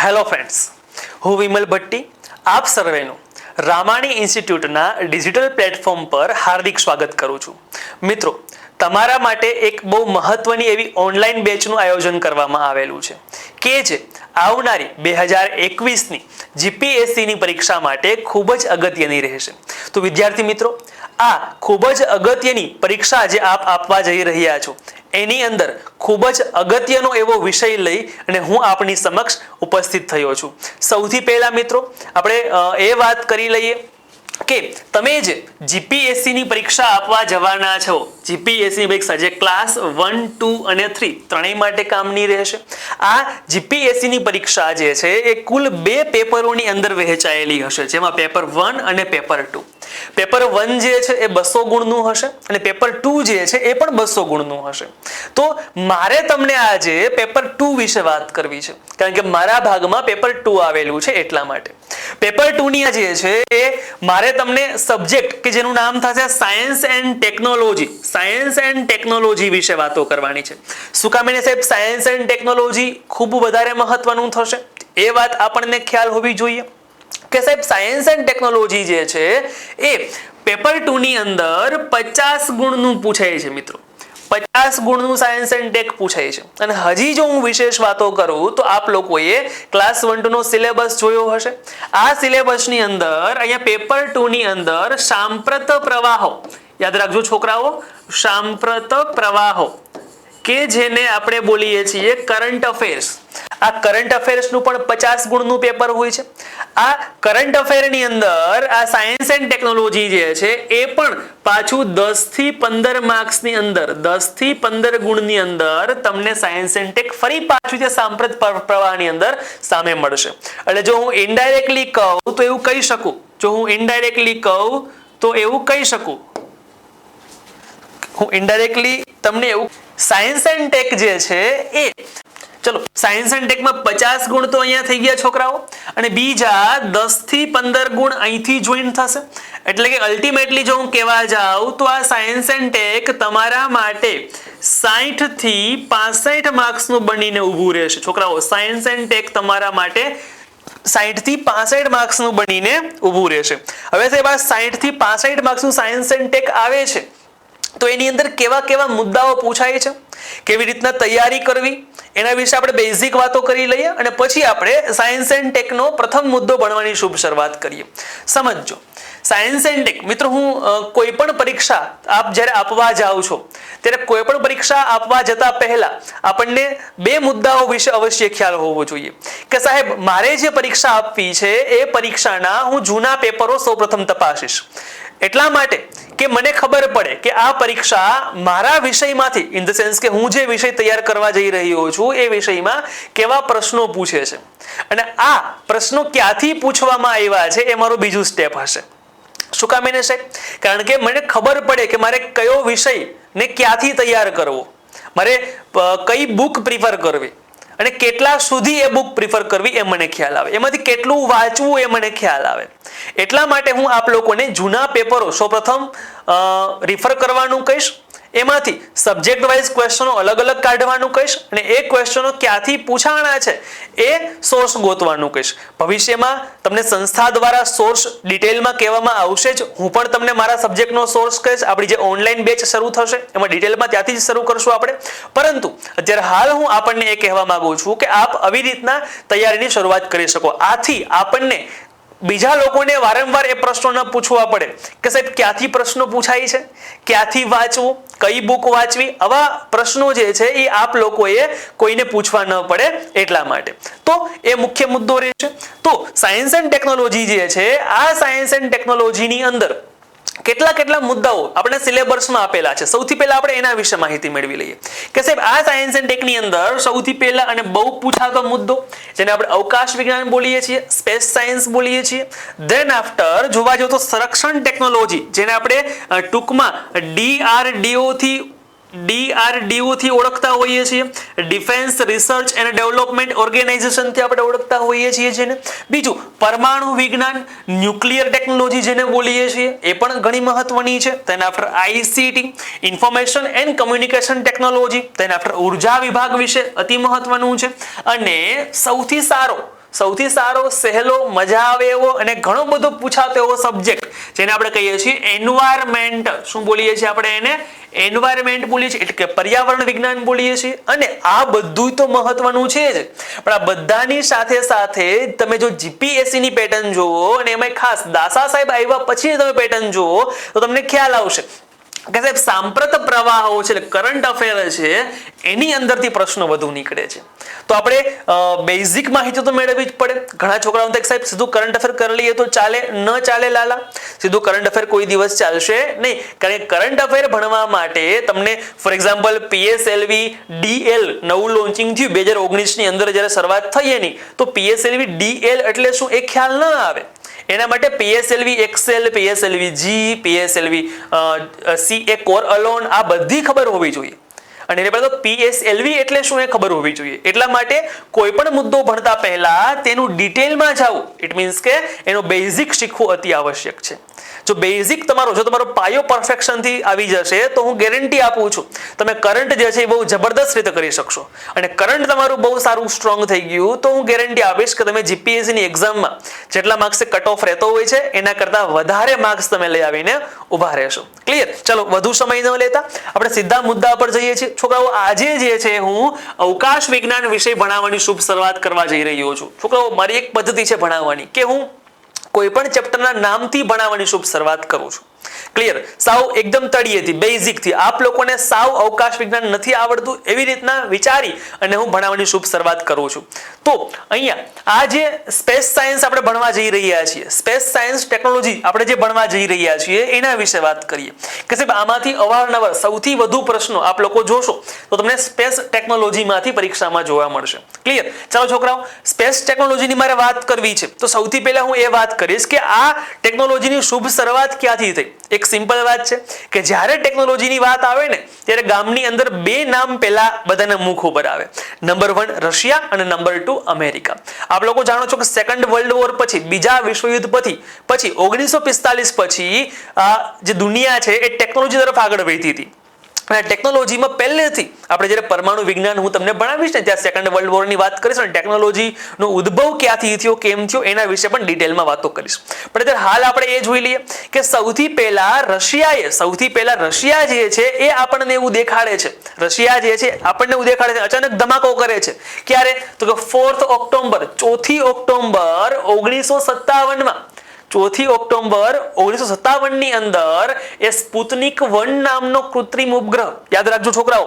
Hello friends, હું વિમલ ભટ્ટી આપ સર્વેનું Ramani ઇન્સ્ટિટ્યૂટના digital platform પર હાર્દિક સ્વાગત કરું છું. મિત્રો, તમારા માટે એક બહુ મહત્વની એવી ઓનલાઈન બેચનું આયોજન કરવામાં આવેલું છે કે જે આવનારી 2021ની જીપીએસસીની પરીક્ષા માટે ખૂબ જ અગત્યની રહેશે. તો વિદ્યાર્થી મિત્રો, આ ખૂબ જ અગત્યની પરીક્ષા જે આપ આપવા જઈ રહ્યા છો એની અંદર ખૂબ જ અગત્યનો એવો વિષય લઈ અને હું આપની સમક્ષ ઉપસ્થિત થયો છું. સૌથી પહેલા મિત્રો, આપણે એ વાત કરી લઈએ કે તમે જે જીપીએસસીની પરીક્ષા આપવા જવાના છો, જીપીએસસીની પરીક્ષા જે ક્લાસ 1, 2 અને 3 ત્રણેય માટે કામની રહેશે. આ જીપીએસસીની પરીક્ષા જે છે એ કુલ 2 પેપરોની અંદર વહેંચાયેલી હશે, જેમાં પેપર 1 અને પેપર 2. પેપર 1 જે છે એ 200 ગુણનું હશે અને પેપર 2 જે છે એ પણ 200 ગુણનું હશે. તો મારે તમને આજે પેપર 2 વિશે વાત કરવી છે, કારણ કે મારા ભાગમાં પેપર 2 આવેલું છે એટલા માટે. પેપર 2 ની જે છે એ મારે તમને સબ્જેક્ટ કે જેનું નામ થશે science and technology, science and technology વિશે વાતો કરવાની છે. શું કામ એને સાહેબ સાયન્સ એન્ડ ટેકનોલોજી ખૂબ વધારે મહત્વનું થશે એ વાત આપણને ખ્યાલ હોવી જોઈએ કે સાહેબ સાયન્સ એન્ડ ટેકનોલોજી જે છે એ પેપર 2 ની અંદર 50 ગુણનું પૂછાય છે મિત્રો. 50 ગુણનું સાયન્સ એન્ડ ટેક પૂછાય છે. અને હજી જો હું વિશેષ વાતો કરું તો આપ લોકોએ ક્લાસ 1, 2 નો સિલેબસ જોયો હશે. આ સિલેબસની અંદર અહીંયા પેપર 2 ની અંદર સાંપ્રત પ્રવાહો, યાદ રાખજો છોકરાઓ, સાંપ્રત પ્રવાહો કે જેને આપણે બોલીએ છીએ કરંટ અફેર્સ. આ કરંટ અફેર્સનું પણ 50 ગુણનું પેપર હોય છે. આ કરંટ અફેરની અંદર આ સાયન્સ એન્ડ ટેકનોલોજી જે છે એ પણ પાછું 10 થી 15 માર્ક્સની અંદર, 10 થી 15 ગુણની અંદર તમને સાયન્સ એન્ડ ટેક ફરી પાછું જે સાંપ્રત પ્રવાહની અંદર સામે મળશે. એટલે જો હું ઇનડાયરેક્ટલી કહું તો એવું કહી શકું, હું ઇનડાયરેક્ટલી તમને એવું સાયન્સ એન્ડ ટેક જે છે એ, ચલો સાયન્સ એન્ડ ટેકમાં 50 ગુણ તો અહીંયા થઈ ગયા છોકરાઓ, અને બીજા 10 થી 15 ગુણ અહીંથી જોઈન થશે. એટલે કે અલ્ટિમેટલી જો હું કહેવા જાઉં તો આ સાયન્સ એન્ડ ટેક તમારા માટે 60 થી 65 માર્ક્સનું બનીને ઊભું રહેશે છોકરાઓ. સાયન્સ એન્ડ ટેક તમારા માટે 60 થી 65 માર્ક્સનું બનીને ઊભું રહેશે. હવે સાહેબ આ 60 થી 65 માર્ક્સનું સાયન્સ એન્ડ ટેક આવે છે તો એની અંદર કેવા કેવા મુદ્દાઓ પૂછાય છે, કેવી રીતના તૈયારી કરવી, એના વિશે આપણે બેઝિક વાતો કરી લઈએ અને પછી આપણે સાયન્સ એન્ડ ટેકનો પ્રથમ મુદ્દો ભણવાની શુભ શરૂઆત કરીએ. સમજો, સાયન્સ એન્ડ ટેક મિત્રો, હું કોઈ પણ પરીક્ષા આપ જ્યારે આપવા જાઓ છો ત્યારે કોઈ પણ પરીક્ષા આપવા જતા પહેલા આપણને 2 મુદ્દાઓ વિશે અવશ્ય ખ્યાલ હોવો જોઈએ કે સાહેબ મારે જે પરીક્ષા આપવી છે એ પરીક્ષાના હું જૂના પેપરો સૌપ્રથમ તપાસીશ. એટલા માટે કે મને ખબર પડે કે આ પરીક્ષા મારા વિષયમાંથી, ઇન ધ સેન્સ કે હું જે વિષય તૈયાર કરવા જઈ રહ્યો છું એ વિષયમાં કેવા પ્રશ્નો પૂછે છે અને આ પ્રશ્નો ક્યાંથી પૂછવામાં આવ્યા છે એ મારું બીજું સ્ટેપ હશે. શું કામ એને સાહેબ? કારણ કે મને ખબર પડે કે મારે કયો વિષય ને ક્યાંથી તૈયાર કરવો, મારે કઈ બુક પ્રિફર કરવી અને કેટલા સુધી એ બુક પ્રિફર કરવી એ મને ખ્યાલ આવે, એમાંથી કેટલું વાંચવું એ મને ખ્યાલ આવે. એટલા માટે હું આપ લોકોને જૂના પેપરો સૌપ્રથમ રિફર કરવાનું કહીશ, એમાંથી સબ્જેક્ટ વાઇઝ ક્વેશ્ચનો અલગ અલગ કાઢવાનું કહીશ અને એ ક્વેશ્ચનો ક્યાંથી પૂછાણા છે એ સોર્સ ગોતવાનું કહીશ. ભવિષ્યમાં તમને સંસ્થા દ્વારા સોર્સ ડિટેલમાં કહેવામાં આવશે જ. હું પણ તમને મારા સબ્જેક્ટનો સોર્સ કહીશ. આપણી જે ઓનલાઈન બેચ શરૂ થશે એમાં ડિટેલમાં ત્યાંથી જ શરૂ કરશું આપણે. પરંતુ અત્યારે હાલ હું આપણને એ કહેવા માંગુ છું કે આપ આવી રીતના તૈયારીની શરૂઆત કરી શકો. આથી આપણને બીજા લોકોને વારંવાર એ પ્રશ્નો ન પૂછવા પડે કે સાહેબ ક્યાંથી પ્રશ્નો પૂછાય છે, ક્યાંથી વાંચવું, કઈ બુક વાંચવી. આવા પ્રશ્નો જે છે એ આપ લોકોએ કોઈને પૂછવા ન પડે એટલા માટે. તો એ મુખ્ય મુદ્દો રહેશે. તો સાયન્સ એન્ડ ટેકનોલોજી જે છે, આ સાયન્સ એન્ડ ટેકનોલોજીની અંદર કેટલા મુદ્દાઓ આપણે સિલેબસમાં આપેલા છે. સૌથી પહેલા આપણે એના વિશે માહિતી મેળવી લઈએ કે સાહેબ આ સાયન્સ એન્ડ ટેકની અંદર સૌથી પહેલા અને બહુ પૂછાતો મુદ્દો જેને આપણે અવકાશ વિજ્ઞાન બોલીએ છીએ, સ્પેસ સાયન્સ બોલીએ છીએ. ધેન આફ્ટર જોવા જાવ તો સંરક્ષણ ટેકનોલોજી, જેને આપણે ટૂંકમાં DRDO થી ઓળખતા હોઈએ છીએ, defence research and development organisation થી આપણે ઓળખતા હોઈએ છીએ જેને. બીજું પરમાણુ વિજ્ઞાન, ન્યુક્લિયર ટેકનોલોજી જેને બોલીએ છીએ, એ પણ ઘણી મહત્વની છે. તેના after ICT, information and communication technology. તેના આફ્ટર ઉર્જા વિભાગ વિશે અતિ મહત્વનું છે. અને સૌથી સારો સૌથી સારો, સહેલો, મજા આવે એવો અને ઘણો બધો પૂછાતો એવો સબ્જેક્ટ જેને આપણે કહીએ છીએ એન્વાયરમેન્ટ. શું બોલીએ છીએ આપણે એને? એન્વાયરમેન્ટ બોલીએ છીએ, એટલે કે પર્યાવરણ વિજ્ઞાન બોલીએ છીએ. અને આ બધું તો મહત્વનું છે જ, પણ આ બધાની સાથે સાથે તમે જો જીપીએસસી ની પેટર્ન જુઓ અને એમાં ખાસ દાસા સાહેબ આવ્યા પછી તમે પેટર્ન જુઓ તો તમને ખ્યાલ આવશે કે સાહેબ સાંપ્રત પ્રવાહો છે, કરંટ અફેર છે, એની અંદરથી પ્રશ્નો વધુ નીકળે છે. તો આપણે બેઝિક માહિતી તો મેળવવી જ પડે. ઘણા છોકરાઓ તો સાહેબ સીધું કરંટ અફેર કરી લઈએ તો ચાલે, ન ચાલે લાલા. સીધું કરંટ અફેર કોઈ દિવસ ચાલશે નહીં, કારણ કે કરંટ અફેર ભણવા માટે તમને ફોર એક્ઝામ્પલ પીએસએલવી ડીએલ નવું લોન્ચિંગ થયું 2019 ની અંદર જ્યારે શરૂઆત થઈ એની, તો પીએસએલવી ડીએલ એટલે શું એ ખ્યાલ ન આવે. એના માટે પીએસએલવી એક્સેલ, પીએસએલવી જી, પીએસએલવી સી એ કોર અલોન આ બધી ખબર હોવી જોઈએ. અને એને પહેલા તો પીએસએલવી એટલે શું એ ખબર હોવી જોઈએ. એટલા માટે કોઈ પણ મુદ્દો ભણતા પહેલા તેનું ડિટેલમાં જાવું, ઇટ મીન્સ કે એનો બેઝિક શીખવું અતિ આવશ્યક છે. જો બેઝિક જો તમારો પાયો પરફેક્શન થી આવી જશે તો હું ગેરંટી આપું છું તમે કરંટ જે છે એ બહુ જબરદસ્ત રીતે કરી શકશો. અને કરંટ તમારું બહુ સારું સ્ટ્રોંગ થઈ ગયું તો હું ગેરંટી આપીશ કે તમે જીપીએસસી ની એક્ઝામમાં જેટલા માર્ક્સ કટ ઓફ રહેતો હોય છે એના કરતા વધારે માર્ક્સ તમે લઈ આવીને ઊભા રહેશો. ક્લિયર? ચલો વધુ સમય ન લેતા આપણે સીધા મુદ્દા પર જઈએ છીએ. છોકરાઓ આજે જે છે હું અવકાશ વિજ્ઞાન વિષય ભણાવવાની શુભ શરૂઆત કરવા જઈ રહ્યો છું. છોકરાઓ મારી એક પદ્ધતિ છે ભણાવવાની કે હું કોઈ પણ ચેપ્ટરના નામથી ભણાવવાની શુભ શરૂઆત કરું છું. ક્લિયર? સાવ એકદમ તળિયેથી, બેઝિકથી. આપ લોકોને સાવ અવકાશ વિજ્ઞાન નથી આવડતું એવી રીતના વિચારી અને હું ભણાવવાની શુભ શરૂઆત કરું છું. તો અહીંયા આ જે સ્પેસ સાયન્સ આપણે ભણવા જઈ રહ્યા છીએ, સ્પેસ સાયન્સ ટેકનોલોજી આપણે જે ભણવા જઈ રહ્યા છીએ એના વિશે વાત કરીએ કે સાહેબ આમાંથી અવારનવાર સૌથી વધુ પ્રશ્નો આપ લોકો જોશો તો તમને સ્પેસ ટેકનોલોજીમાંથી પરીક્ષામાં જોવા મળશે. ક્લિયર? ચાલો છોકરાઓ, સ્પેસ ટેકનોલોજીની મારે વાત કરવી છે તો સૌથી પહેલા હું એ વાત કરીશ કે આ ટેકનોલોજીની શુભ શરૂઆત ક્યાંથી થઈ. એક સિમ્પલ વાત છે કે જ્યારે ટેકનોલોજીની વાત આવે ને ત્યારે ગામની અંદર બે નામ પહેલા બધાના મુખ ઉપર આવે. નંબર 1 રશિયા અને નંબર 2 અમેરિકા. આપ લોકો જાણો છો કે સેકન્ડ વર્લ્ડ વોર પછી, બીજા વિશ્વયુદ્ધ પછી 1945 પછી આ જે દુનિયા છે એ ટેકનોલોજી તરફ આગળ વધી હતી. અને ટેકનોલોજીમાં પહેલેથી આપણે જ્યારે પરમાણુ વિજ્ઞાન હું તમને ભણાવીશ ને ત્યાં સેકન્ડ વર્લ્ડ વોરની વાત કરીશ અને ટેકનોલોજીનો ઉદ્ભવ ક્યાંથી થયો, કેમ થયો એના વિશે પણ ડિટેલમાં વાતો કરીશ. પણ અત્યારે હાલ આપણે એ જોઈ લઈએ કે સૌથી પહેલા રશિયા જે છે એ આપણને એવું દેખાડે છે, રશિયા જે છે આપણને એવું દેખાડે છે, અચાનક ધમાકો કરે છે. ક્યારે? તો કે 4 ઓક્ટોબર 1957માં 4 ઓક્ટોબર 1957 ની અંદર એ સ્પુતનિક 1 નામનો કૃત્રિમ ઉપગ્રહ, યાદ રાખજો છોકરાઓ,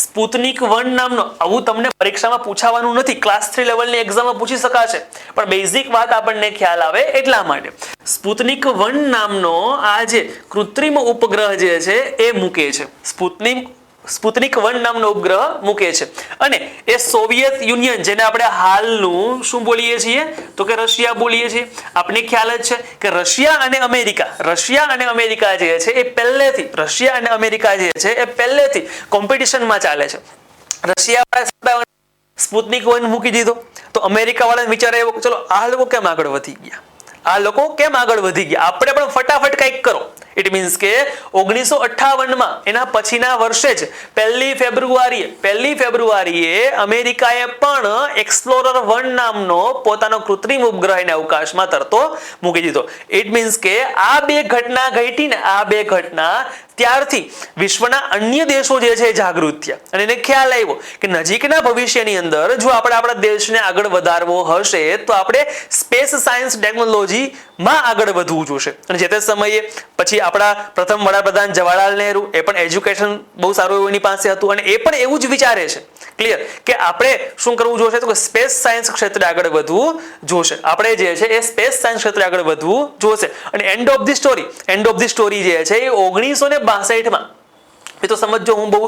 સ્પુતનિક 1 નામનો, આવું તમને પરીક્ષામાં પૂછાવાનું નથી, ક્લાસ 3 લેવલની એક્ઝામમાં પૂછી શકાશે પણ બેઝિક વાત આપણને ખ્યાલ આવે એટલા માટે સ્પુતનિક 1 નામનો આ જે કૃત્રિમ ઉપગ્રહ જે છે એ મૂકે છે. સ્પુતનિક 1 નામનો ઉપગ્રહ મૂકે છે અને એ સોવિયત યુનિયન, જેને આપણે હાલનું શું બોલીએ છીએ તો કે રશિયા બોલીએ છીએ. આપણે ખ્યાલ જ છે કે રશિયા અને અમેરિકા જે છે એ પહેલેથી કોમ્પિટિશનમાં ચાલે છે. રશિયા સ્પુતનિક 1 મૂકી દીધો તો અમેરિકા વાળાને વિચાર આવ્યો કે ચલો આ લોકો કેમ આગળ વધી ગયા, આપણે પણ ફટાફટ કંઈક કરો. ઇટ મીન્સ કે 1958માં એના પછીના વર્ષે જ 1 ફેબ્રુઆરીએ અમેરિકાએ પણ એક્સપ્લોરર 1 નામનો પોતાનો કૃત્રિમ ઉપગ્રહ એને અવકાશમાં તરતો મૂકી દીધો. ઇટ મીન્સ કે આ બે ઘટના ઘટી ને ત્યારથી વિશ્વના અન્ય દેશો જે છે જાગૃત થયા અને એને ખ્યાલ આવ્યો કે નજીકના ભવિષ્યની અંદર જો આપણે આપણા દેશને આગળ વધારવો હશે તો આપણે સ્પેસ સાયન્સ ટેકનોલોજીમાં આગળ વધવું જોશે. અને જે તે સમયે પછી આપણા પ્રથમ વડાપ્રધાન જવાહરલાલ નહેરુ, એ પણ એજ્યુકેશન બહુ સારું એવું એની પાસે હતું અને એ પણ એવું જ વિચારે છે, ક્લિયર, કે આપણે શું કરવું જોશે તો કે સ્પેસ સાયન્સ ક્ષેત્રે આગળ વધવું જોશે. આપણે જે છે એ સ્પેસ સાયન્સ ક્ષેત્રે આગળ વધવું જોશે. અને એન્ડ ઓફ ધી સ્ટોરી જે છે એ 1962માં, એ તો સમજો હું બહુ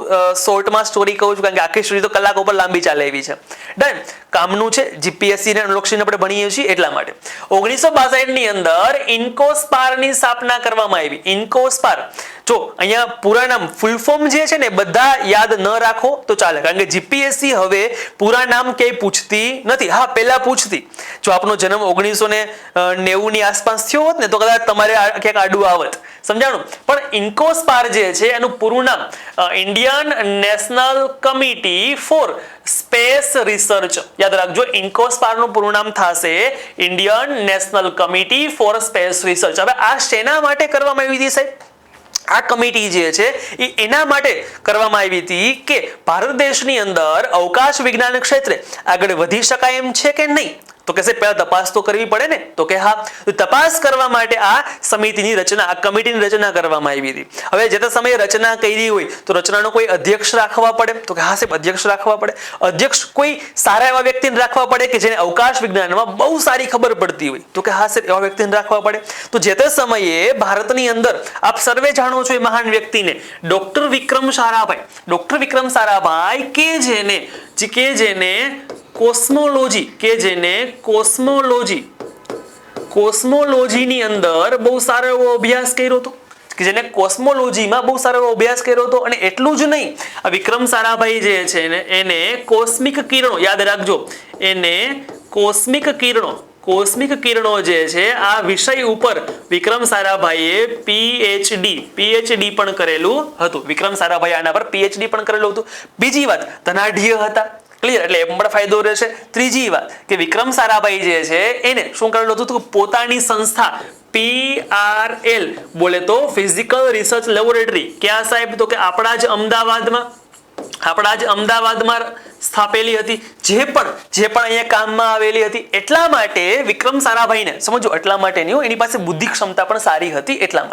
શોર્ટમાં સ્ટોરી કહું છું કારણ કે આખી સ્ટોરી તો કલાક ઉપર લાંબી ચાલે એવી છે. ડન, કામનું છે, જીપીએસસી ને અનુલક્ષીને આપણે ભણીએ છીએ એટલા માટે 1962 ની અંદર ઇન્કોસ્પારની સ્થાપના કરવામાં આવી. ઇન્કોસ્પાર, જો અહીંયા પૂરા નામ ફૂલ ફોર્મ જે છે ને બધા યાદ ન રાખો તો ચાલે, કારણ કે જીપીએસસી હવે પૂરા નામ ક્યાંય પૂછતી નથી. હા, પહેલા પૂછતી. જો આપનો જન્મ 1990 ની આસપાસ થયો હોત ને તો કદાચ તમારે ક્યાંક આડું આવત, સમજાણું. પણ ઇન્કોસ્પાર જે છે એનું પૂરું નામ નામ Indian national committee for space research. યાદ રાખજો, ઇન્કોસ્પાર નું પૂરું નામ થશે Indian national committee for space research. હવે આ શેના માટે કરવામાં આવી હતી સાહેબ? આ કમિટી જે છે એ એના માટે કરવામાં આવી હતી કે ભારત દેશની અંદર અવકાશ વિજ્ઞાન ક્ષેત્રે આગળ વધી શકાય એમ છે કે નહીં. તો કે પહેલા તપાસ તો કરવી પડે ને. તો કે હા, તો તપાસ કરવા માટે આ સમિતિની રચના, આ કમિટીની રચના કરવામાં આવી હતી. હવે જે તે સમયે રચના કરી હોય તો રચનાનો કોઈ અધ્યક્ષ રાખવા પડે. તો કે હા સાહેબ, અધ્યક્ષ રાખવા પડે. અધ્યક્ષ કોઈ સારા એવા વ્યક્તિને રાખવા પડે કે જેને અવકાશ વિજ્ઞાનમાં બહુ સારી ખબર પડતી હોય. તો કે હા સાહેબ, એવા વ્યક્તિને રાખવા પડે. તો જે તે સમયે ભારતની અંદર આપ સર્વે જાણો છો એ મહાન વ્યક્તિને ડોક્ટર વિક્રમ સારાભાઈ. ડોક્ટર વિક્રમ સારાભાઈ કે જેને કોસ્મોલોજીની અંદર બહુ સારો એવો અભ્યાસ કર્યો હતો, કે જેને કોસ્મોલોજીમાં બહુ સારો એવો અભ્યાસ કર્યો હતો. અને એટલું જ નહીં, આ વિક્રમ સારાભાઈ જે છે એને કોસ્મિક કિરણો, યાદ રાખજો, એને કોસ્મિક કિરણો જે છે આ વિષય ઉપર વિક્રમ સારાભાઈએ પીએચડી પણ કરેલું હતું. વિક્રમ સારાભાઈ આના પર પીએચડી પણ કરેલું હતું. બીજી વાત, ધનાઢ્ય હતા. ક્લિયર, એટલે એ પણ ફાયદો રહેશે. ત્રીજી વાત કે વિક્રમ સારાભાઈ જે છે એને શું કરેલું હતું? તો પોતાની સંસ્થા PRL બોલે તો ફિઝિકલ રિસર્ચ લેબોરેટરી. ક્યાં સાહેબ? તો કે આપણા જ અમદાવાદમાં સ્થાપેલી હતી, જે પણ અહીંયા કામમાં આવેલી હતી. એટલા માટે વિક્રમ સારાભાઈને સમજો, એટલા માટે નહીં, એની પાસે બુદ્ધિ ક્ષમતા પણ સારી હતી. એટલા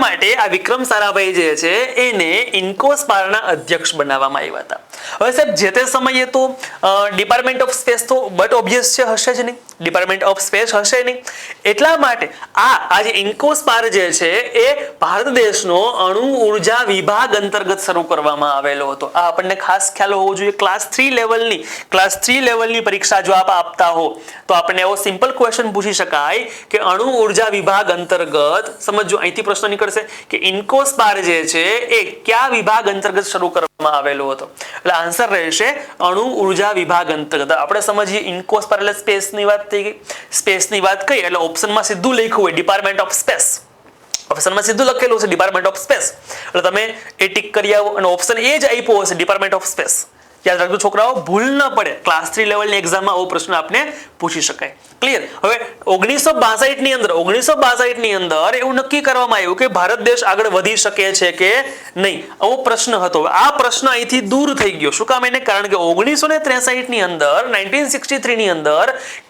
માટે આ વિક્રમ સારાભાઈ જે છે એને ઇન્કોસ્પારના અધ્યક્ષ બનાવવામાં આવ્યા હતા. હવે સાહેબ, જે તે સમયે તો ડિપાર્ટમેન્ટ ઓફ સ્પેસ તો બટ ઓબ્વિયસ છે, હશે જ નહીં. ડિપાર્ટમેન્ટ ઓફ સ્પેસ હશે નહીં. એટલા માટે આ જે ઇન્કોસ્પાર જે છે એ ભારત દેશનો અણુ ઉર્જા વિભાગ અંતર્ગત શરૂ કરવામાં આવેલો હતો. આ આપણને ખાસ ખ્યાલ હોવો જોઈએ. ક્લાસ 3 લેવલની પરીક્ષા જો આપ આપતા હો તો આપણને એવો સિમ્પલ ક્વેશ્ચન પૂછી શકાય કે અણુ ઉર્જા વિભાગ અંતર્ગત, સમજો અહીંથી પ્રશ્ન નીકળશે કે ઇન્કોસ્પાર જે છે એ કયા વિભાગ અંતર્ગત શરૂ કરવામાં આવેલો હતો? એટલે આન્સર રહેશે અણુ ઉર્જા વિભાગ અંતર્ગત. આપણે સમજીએ ઇન્કોસ્પાર એટલે સ્પેસની વાત થઈ ગઈ. સ્પેસની વાત કરી એટલે ઓપ્શનમાં સીધું લખ્યું હોય ડિપાર્ટમેન્ટ ઓફ સ્પેસ. ઓપ્શનમાં સીધું લખેલું છે ડિપાર્ટમેન્ટ ઓફ સ્પેસ, એટલે તમે એ ટિક કરી આવો અને ઓપ્શન એ જ આપ્યો હશે ડિપાર્ટમેન્ટ ઓફ સ્પેસ. યાદ રાખજો છોકરાઓ, ભૂલ ન પડે. ક્લાસ 3 લેવલની એક્ઝામમાં આવો પ્રશ્ન આપને પૂછી શકાય. ક્લિયર. હવે 1962ની અંદર એવું નક્કી કરવામાં આવ્યું કે ભારત દેશ આગળ વધી શકે છે કે નહીં. આવો પ્રશ્ન હતો. આ પ્રશ્ન અહીંથી દૂર થઈ ગયો. શું કામ? એને કારણ કે 1963 ની અંદર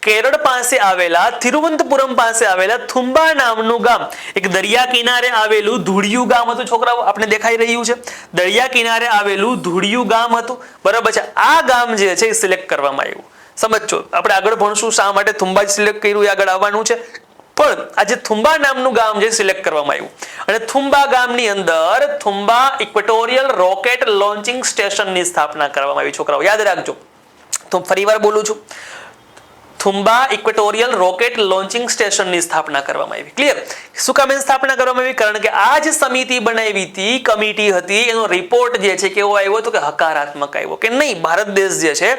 કેરળ પાસે આવેલા તિરુવનંતપુરમ પાસે આવેલા થુંબા નામનું ગામ, એક દરિયા કિનારે આવેલું ધૂળિયું ગામ હતું. છોકરાઓ આપણે દેખાઈ રહ્યું છે, દરિયા કિનારે આવેલું ધૂળિયું ગામ હતું. બરાબર છે. આ ગામ જે છે એ સિલેક્ટ કરવામાં આવ્યું. સમજો, આપણે આગળ ભણશું શા માટે થુંબા સિલેક્ટ કર્યું, આગળ આવવાનું છે. પણ આજે થુંબા નામનું ગામ જે સિલેક્ટ કરવામાં આવ્યું, અને થુંબા ગામની અંદર થુંબા ઇક્વેટોરિયલ રોકેટ લોન્ચિંગ સ્ટેશનની સ્થાપના કરવામાં આવી. છોકરાઓ યાદ રાખજો, તો ફરીવાર બોલું છું, થુંબા ઇક્વેટોરિયલ રોકેટ લોન્ચિંગ સ્ટેશનની સ્થાપના કરવામાં આવી. ક્લિયર. શું કામ એની સ્થાપના કરવામાં આવી? કારણ કે આ જ સમિતિ બનાવી હતી, કમિટી હતી, એનો રિપોર્ટ જે છે કેવો આવ્યો હતો? કે હકારાત્મક આવ્યો, કે નહીં ભારત દેશ જે છે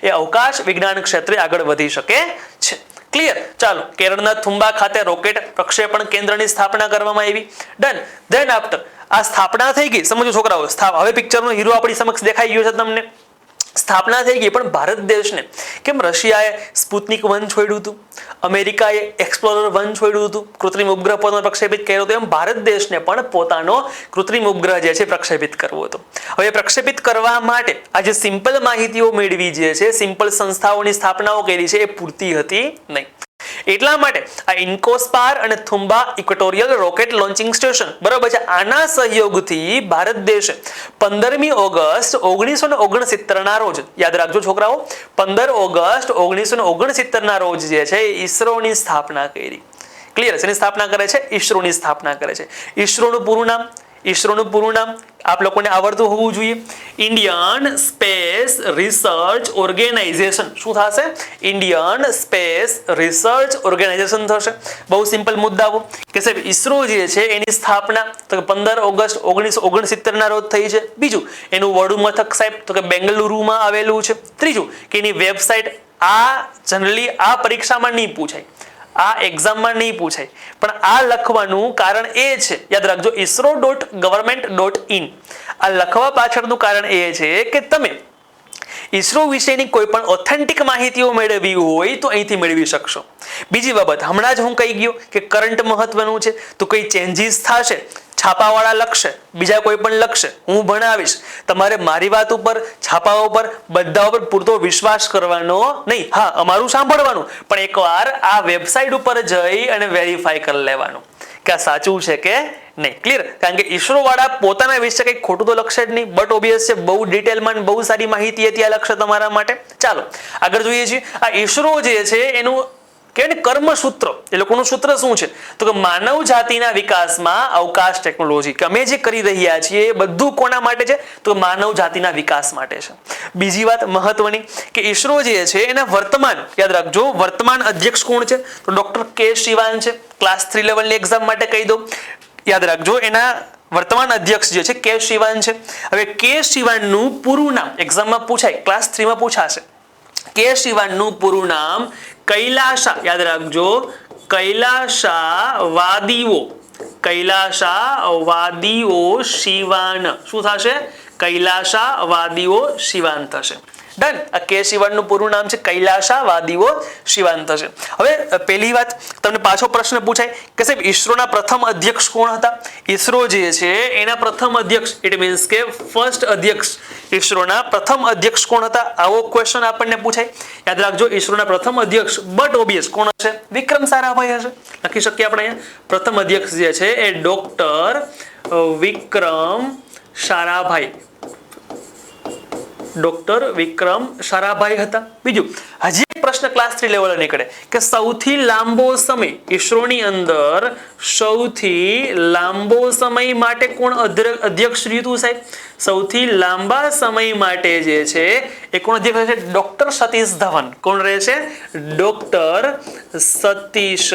એ અવકાશ વિજ્ઞાન ક્ષેત્રે આગળ વધી શકે છે. ક્લિયર. ચાલો, કેરળના થુંબા ખાતે રોકેટ પ્રક્ષેપણ કેન્દ્રની સ્થાપના કરવામાં આવી. ડન. ધેન આફ્ટર આ સ્થાપના થઈ ગઈ. સમજો છોકરાઓ, હવે પિક્ચરનો હીરો આપણી સમક્ષ દેખાઈ ગયો છે તમને. સ્થાપના થઈ ગઈ, પણ ભારત દેશને કેમ રશિયાએ સ્પુતનિક 1 છોડ્યું હતું, અમેરિકાએ એક્સપ્લોરર 1 છોડ્યું હતું, કૃત્રિમ ઉપગ્રહ પોતાનો પ્રક્ષેપિત કર્યો હતો, એમ ભારત દેશને પણ પોતાનો કૃત્રિમ ઉપગ્રહ જે છે પ્રક્ષેપિત કરવો હતો. હવે પ્રક્ષેપિત કરવા માટે આ જે સિમ્પલ માહિતીઓ મેળવી જે છે, સિમ્પલ સંસ્થાઓની સ્થાપનાઓ કરી છે, એ પૂરતી હતી નહીં. એટલા માટે આ ઇન્કોસ્પાર અને Thumba equatorial rocket launching station, બરાબર છે, આના સહયોગથી ભારત દેશે 15મી ઓગસ્ટ 1969 ના રોજ, યાદ રાખજો છોકરાઓ, 15 ઓગસ્ટ 1969 ના રોજ જે છે ઈસરોની સ્થાપના કરી. ક્લિયર. એની સ્થાપના કરે છે, ઈસરોની સ્થાપના કરે છે. ઈસરોનું પૂરું નામ આપ લોકોને આવડતું હોવું જોઈએ. Indian space research organisation. શું થશે? ઇન્ડિયન સ્પેસ રિસર્ચ ઓર્ગેનાઇઝેશન થશે. બહુ સિમ્પલ મુદ્દાઓ કે સાહેબ ઈસરો જે છે એની સ્થાપના તો 15 ઓગસ્ટ 1969 ના રોજ થઈ છે. બીજું, એનું વડું મથક સાહેબ તો કે બેંગલુરુમાં આવેલું છે. ત્રીજું, કે એની વેબસાઇટ, આ જનરલી આ પરીક્ષામાં નહીં પૂછાય, આ એક્ઝામમાં નહીં પૂછાય, પણ આ લખવાનું કારણ એ છે, યાદ રાખજો, isro.government.in. આ લખવા પાછળનું કારણ એ છે કે તમે ઈસરો વિશેની કોઈ પણ ઓથેન્ટિક માહિતીઓ મેળવવી હોય તો અહીંથી મેળવી શકશો. બીજી બાબત, હમણાં જ હું કહી ગયો કે કરંટ મહત્વનું છે, તો કઈ ચેન્જીસ થશે, છાપાવાળા લખશે, બીજા કોઈ પણ લખશે, હું ભણાવીશ, તમારે મારી વાત ઉપર, છાપાઓ ઉપર, બધા ઉપર પૂરતો વિશ્વાસ કરવાનો નહીં. હા, અમારું સાંભળવાનું, પણ એકવાર આ વેબસાઇટ ઉપર જઈ અને વેરીફાઈ કરી લેવાનું કે આ સાચું છે કે નહીં. ક્લિયર? કારણ કે ઈસરો વાળા પોતાના વિશે કંઈક ખોટું તો લખશે જ નહીં, બટ ઓબ્વિયસ છે બહુ ડિટેલમાં બહુ સારી માહિતી ત્યાં લખશે તમારા માટે. ચાલો આગળ જોઈએ છીએ. આ ઈસરો જે છે એનું કહેવાય ને કર્મસૂત્ર, એ લોકોનું સૂત્ર શું છે તો કે માનવ જાતિના વિકાસમાં અવકાશ ટેકનોલોજી, કે અમે જે કરી રહ્યા છીએ એ બધું કોના માટે છે તો માનવ જાતિના વિકાસ માટે છે. બીજી વાત મહત્વની કે ઈસરો જે છે એના વર્તમાન, યાદ રાખજો, વર્તમાન અધ્યક્ષ કોણ છે તો ડોક્ટર કે શિવાન છે. ક્લાસ 3 લેવલની એક્ઝામ માટે કહી દઉં, યાદ રાખજો, એના વર્તમાન અધ્યક્ષ જે છે કે શિવાન છે. હવે કે શિવાનનું પૂરું નામ એક્ઝામમાં પૂછાય, ક્લાસ 3 માં પૂછાશે. કે શિવાનનું પૂરું નામ કૈલાશા, યાદ રાખજો, કૈલાશાવાદીઓ, કૈલાશાવાદીઓ શિવાન. શું થશે? કૈલાશાવાદીઓ શિવાન થશે. ડન. આ કે શિવાનનું પૂરું નામ છે કૈલાશાવાદીઓ શિવાન થશે. હવે પહેલી વાત, તમને પાછો પ્રશ્ન પૂછાય કે સાહેબ ઈસરોના પ્રથમ અધ્યક્ષ કોણ હતા? ઈસરો જે છે એના પ્રથમ અધ્યક્ષ, ઇટ મીન્સ કે ફર્સ્ટ અધ્યક્ષ, ઈસરોના પ્રથમ અધ્યક્ષ કોણ હતા? આવો ક્વેશ્ચન આપણને પૂછાય. યાદ રાખજો, ઈસરોના પ્રથમ અધ્યક્ષ બટ ઓબ્વિયસ કોણ હશે? વિક્રમ સારાભાઈ હશે. લખી શકીએ આપણે અહીંયા. પ્રથમ અધ્યક્ષ જે છે એ ડોક્ટર વિક્રમ સારાભાઈ, ડોક્ટર વિક્રમ સારાભાઈ હતા. બીજું, હજી એક પ્રશ્ન ક્લાસ 3 લેવલે નીકળે કે સૌથી લાંબો સમય ઈસરોની અંદર, સૌથી લાંબો સમય માટે કોણ અધ્યક્ષ રહ્યું હતું સાહેબ? સૌથી લાંબા સમય માટે જે છે એ કોણ અધ્યક્ષ છે? ડોક્ટર સતીશ ધવન. કોણ રહે છે? ડોક્ટર સતીશ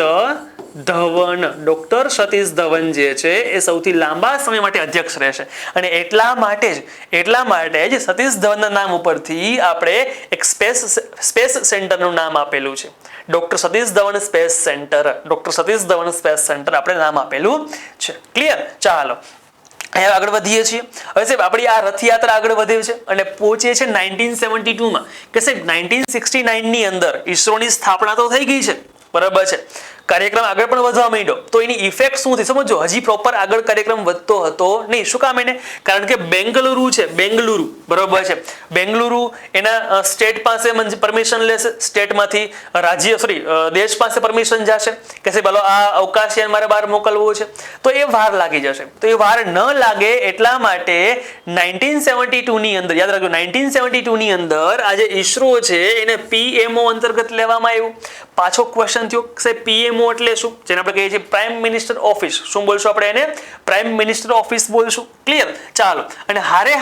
ધવન. ડોક્ટર સતીશ ધવન જે છે એ સૌથી લાંબા સમય માટે અધ્યક્ષ રહેશે. અને એટલા માટે જ સતીશ ધવનના નામ ઉપરથી આપણે એક સ્પેસ સેન્ટરનું નામ આપેલું છે, doctor Satish Dhawan space centre. Doctor Satish Dhawan space centre આપણે નામ આપેલું છે. ક્લિયર? ચાલો આગળ વધીએ છીએ. હવે સાહેબ આપણી આ રથયાત્રા આગળ વધે છે અને પહોંચે છે 1972 માં કે સાહેબ 1969 ની અંદર ઈસરોની સ્થાપના તો થઈ ગઈ છે, બરાબર છે, કાર્યક્રમ આગળ પણ વધવા માંડ્યો, તો એની ઇફેક્ટ શું થઈ સમજો. હજી પ્રોપર આગળ કાર્યક્રમ વધતો હતો નહીં. શું કામ? એને કારણ કે બેંગલુરુ છે, બેંગલુરુ, બરોબર છે, બેંગલુરુ એના સ્ટેટ પાસે પરમિશન લેશે, સ્ટેટમાંથી દેશ પાસે પરમિશન જશે કે સાહેબ બોલો આ અવકાશયાન મારે બહાર મોકલવો છે, તો એ વાર લાગી જશે. તો એ વાર ન લાગે એટલા માટે 1972 ની અંદર, યાદ રાખજો, 1972 ની અંદર આજે ઈસરો છે એને PMO અંતર્ગત લેવામાં આવ્યું. પાછો ક્વેશ્ચન થયો સાહેબ PMO એટલે શું? જેને આપણે કહીએ છીએ પ્રાઇમ મિનિસ્ટર ઓફિસ. શું બોલશું આપણે એને? પ્રાઇમ મિનિસ્ટર ઓફિસ બોલશું. ક્લિયર? ચાલો. અને હારે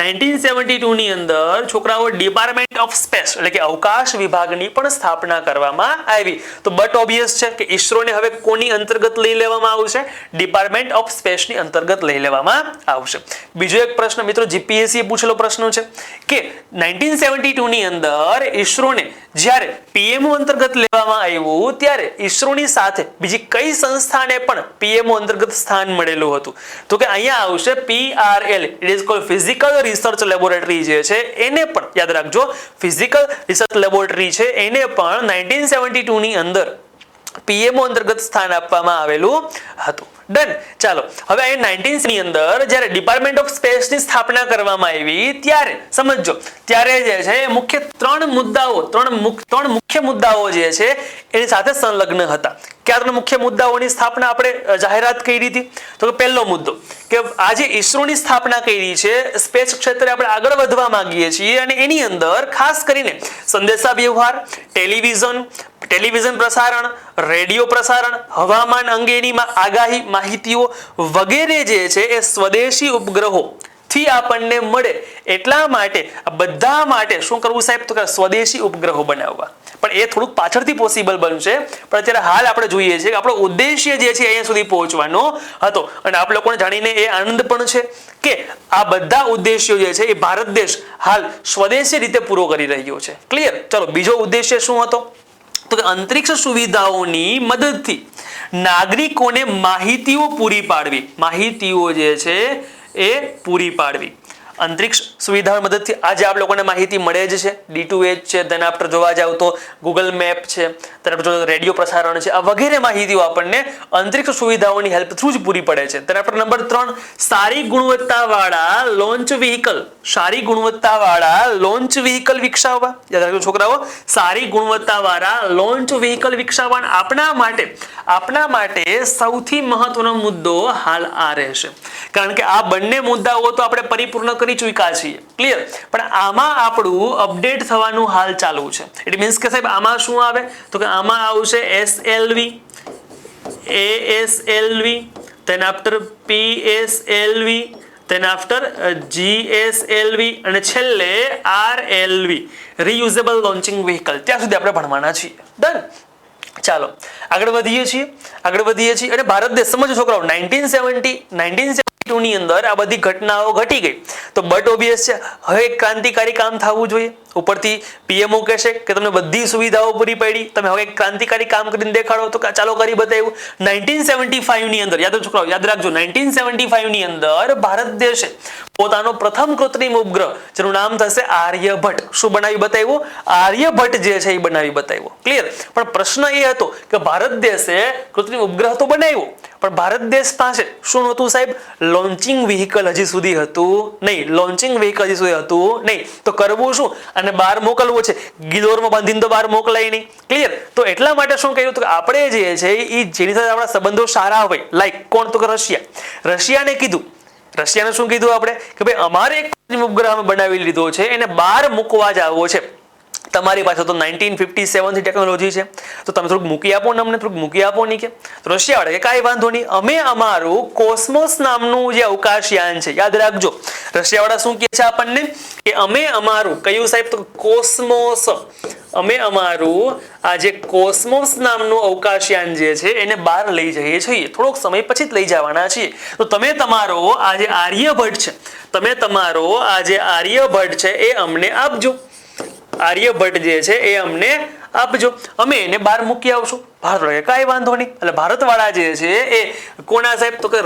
1972 ની અંદર છોકરાઓ ડિપાર્ટમેન્ટ ઓફ સ્પેસ એટલે કે અવકાશ વિભાગની પણ સ્થાપના કરવામાં આવી. તો બટ ઓબ્વિયસ છે કે ઈસરોને હવે કોની અંતર્ગત લઈ લેવામાં આવશે? ડિપાર્ટમેન્ટ ઓફ સ્પેસની અંતર્ગત લઈ લેવામાં આવશે. બીજો એક પ્રશ્ન મિત્રો જીપીએસસી પૂછેલો પ્રશ્ન છે કે 1972 ની અંદર ઈસરોને જ્યારે PMO અંતર્ગત લેવામાં આવ્યું ત્યારે ઈસરોની સાથે બીજી કઈ સંસ્થાને પણ PMO અંતર્ગત સ્થાન મળેલું હતું? તો કે અહીંયા આવશે PRL, it is called physical research laboratory જે છે એને પણ યાદ રાખજો, ફિઝિકલ રિસર્ચ લેબોરેટરી છે એને પણ 1972 ની અંદર PMO અંતર્ગત સ્થાન આપવામાં આવેલું હતું. ડન. ચાલો હવે અહીં 19 ની અંદર જ્યારે ડિપાર્ટમેન્ટ ઓફ સ્પેસની સ્થાપના કરવામાં આવી ત્યારે સમજો, ત્યારે જે છે મુખ્ય ત્રણ મુખ્ય મુદ્દાઓ જે છે એની સાથે સંલગ્ન હતા. કયા ત્રણ મુખ્ય મુદ્દાઓની સ્થાપના આપણે જાહેરાત કરી હતી? તો પહેલો મુદ્દો કે આજે ઈસરોની સ્થાપના કરી છે, સ્પેસ ક્ષેત્રે આપણે આગળ વધવા માંગીએ છીએ અને એની અંદર ખાસ કરીને સંદેશા વ્યવહાર, ટેલિવિઝન પ્રસારણ, રેડિયો પ્રસારણ, હવામાન અંગેની આગાહી માહિતીઓ વગેરે જે છે એ સ્વદેશી ઉપગ્રહો થી આપણને મળે એટલા માટે આ બધા માટે શું કરવું સાહેબ? તો કે સ્વદેશી ઉપગ્રહો બનાવવા. પણ એ થોડુંક પાછળથી પોસિબલ બનશે, પણ અત્યારે હાલ આપણે જોઈએ છીએ કે આપણો ઉદ્દેશ્ય જે છે અહીંયા સુધી પહોંચવાનો હતો. અને આપ લોકોને જાણીને એ આનંદ પણ છે કે આ બધા ઉદ્દેશ્યો જે છે એ ભારત દેશ હાલ સ્વદેશી રીતે પૂરો કરી રહ્યો છે. ક્લિયર? ચલો બીજો ઉદ્દેશ્ય શું હતો? તો કે અંતરિક્ષ સુવિધાઓની મદદથી નાગરિકોને માહિતીઓ પૂરી પાડવી. માહિતીઓ જે છે એ પૂરી પાડવી. અંતરિક્ષ સુવિધાઓ મદદથી આજે આપ લોકોને માહિતી મળે જ છે. D2H છે, તેના આપણે જોવા જાવ તો ગૂગલ મેપ છે, તેના આપણે રેડિયો પ્રસારણ છે, આ વગેરે માહિતીઓ આપણને અંતરિક્ષ સુવિધાઓની હેલ્પ થ્રુ જ પૂરી પડે છે. તેના આપણે નંબર 3 સારી ગુણવત્તાવાળા લોન્ચ વ્હીકલ, સારી ગુણવત્તાવાળા લોન્ચ વ્હીકલ વિકસાવવા. યાદ રાખજો છોકરાઓ, સારી ગુણવત્તાવાળા લોન્ચ વ્હીકલ વિકસાવવા આપણા માટે સૌથી મહત્વનો મુદ્દો હાલ આ રહેશે. કારણ કે આ બંને મુદ્દાઓ તો આપણે પરિપૂર્ણ કરી ચૂક્યા છીએ, ક્લિયર, પણ આમાં આપણું અપડેટ થવાનું હાલ ચાલુ છે. ઇટ મીન્સ કે સાહેબ આમાં શું આવે તો કે આમાં આવશે SLV, ASLV, then after PSLV, then after GSLV અને છેલ્લે RLV, reusable launching vehicle. ત્યાં સુધી આપણે ભણવાના છીએ. ડન. ચાલો આગળ વધીએ છીએ અને ભારત દેશ સમજો છોકરાઓ 1972 ની અંદર આ બધી ઘટનાઓ ઘટી ગઈ તો બટ ઓબિયસ છે હવે ક્રાંતિકારી કામ થવું જોઈએ. ઉપરથી પીએમઓ કહેશે કે તમને બધી સુવિધાઓ પૂરી પડી, તમે હવે ક્રાંતિકારી કામ કરીને દેખાડો તો ચાલો કરી બતાવ્યું. 1975 ની અંદર યાદ રાખજો 1975 ની અંદર ભારત દેશે પોતાનો પ્રથમ કૃત્રિમ ઉપગ્રહ જેનું નામ થશે આર્યભટ્ટ. શું બનાવી બતાવ્યું? આર્યભટ્ટ જે છે એ બનાવી બતાવ્યું. ક્લિયર. પણ પ્રશ્ન એ હતો કે ભારત દેશે કૃત્રિમ ઉપગ્રહ તો બનાવ્યો પણ ભારત દેશ પાસે શું નહોતું સાહેબ? લોન્ચિંગ વ્હીકલ હજી સુધી હતું નહીં. તો કરવું શું? અને બહાર મોકલવું છે, ગિલોરમાં બાંધીને તો બહાર મોકલાય નહીં. ક્લિયર. તો એટલા માટે શું કહ્યું કે આપણે જે છે એ જેની સાથે આપણા સંબંધો સારા હોય, લાઈક કોણ? તો કે રશિયાને કીધું. રશિયાને શું કીધું આપણે કે ભાઈ અમારે એક ઉપગ્રહ બનાવી લીધો છે, એને બહાર મૂકવા જ આવવો છે. તમારી પાસે તો 1957 થી ટેકનોલોજી છે તો તમે થોડુંક મૂકી આપો ને, અમને થોડુંક મૂકી આપો નહીં કે? તો રશિયા વાળા કે કાંઈ વાંધો નહીં, અમે અમારું કોસ્મોસ નામનું જે અવકાશયાન છે, યાદ રાખજો રશિયા વાળા શું કહે છે આપણને કે અમે અમારું કયું સાહેબ? તો કોસ્મોસ. અમે અમારું આ જે કોસ્મોસ નામનું અવકાશયાન જે છે એને બહાર લઈ જઈએ છીએ, થોડોક સમય પછી જ લઈ જવાના છીએ. તો તમે તમારો આ જે આર્યભટ્ટ છે એ અમને આપજો. આર્યભટ્ટ જે છે એ અમને આપજો, અમે એને બહાર મૂકી આવશું. ભારત વાળા કાંઈ વાંધો નહીં. એટલે ભારત વાળા જે છે એ કોના સાહેબ? તો કે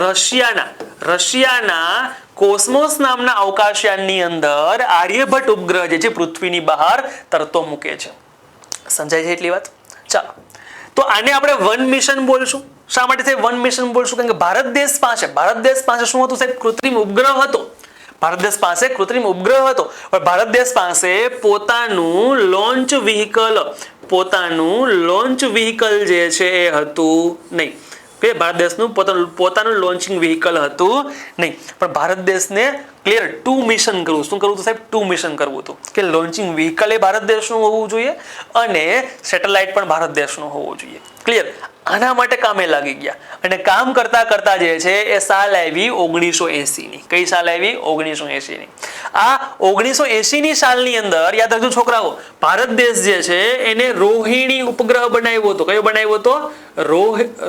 રશિયાના કોસ્મોસ નામના અવકાશયાનની અંદર આર્યભટ્ટ ઉપગ્રહ જે છે પૃથ્વીની બહાર તરતો મૂકે છે. સમજાય છે એટલી વાત? ચાલો તો આને આપણે વન મિશન બોલશું. શા માટે સાહેબ વન મિશન બોલશું? કારણ કે ભારત દેશ પાસે શું હતું સાહેબ? કૃત્રિમ ઉપગ્રહ હતો. ભારત દેશ પાસે કૃત્રિમ ઉપગ્રહ હતો પણ ભારત દેશ પાસે પોતાનું લોન્ચ વ્હીકલ જે છે એ હતું નહીં. ભારત દેશનું પોતાનું લોન્ચિંગ વ્હીકલ હતું નહીં. પણ ભારત દેશને ક્લિયર 2 મિશન કરવું. શું કરવું હતું સાહેબ? 2 મિશન કરવું હતું કે લોન્ચિંગ વ્હીકલ એ ભારત દેશનું હોવું જોઈએ અને સેટેલાઇટ પણ ભારત દેશનું હોવું જોઈએ. ક્લિયર. આના માટે કામે લાગી ગયા અને કામ કરતા જે છે એ સાલ આવી 1980 ની. કઈ સાલ આવી? 1980 ની. આ 1980 ની સાલની અંદર યાદ રાખજો છોકરાઓ, ભારત દેશ જે છે એને રોહિણી ઉપગ્રહ બનાવ્યો હતો. કયો બનાવ્યો હતો?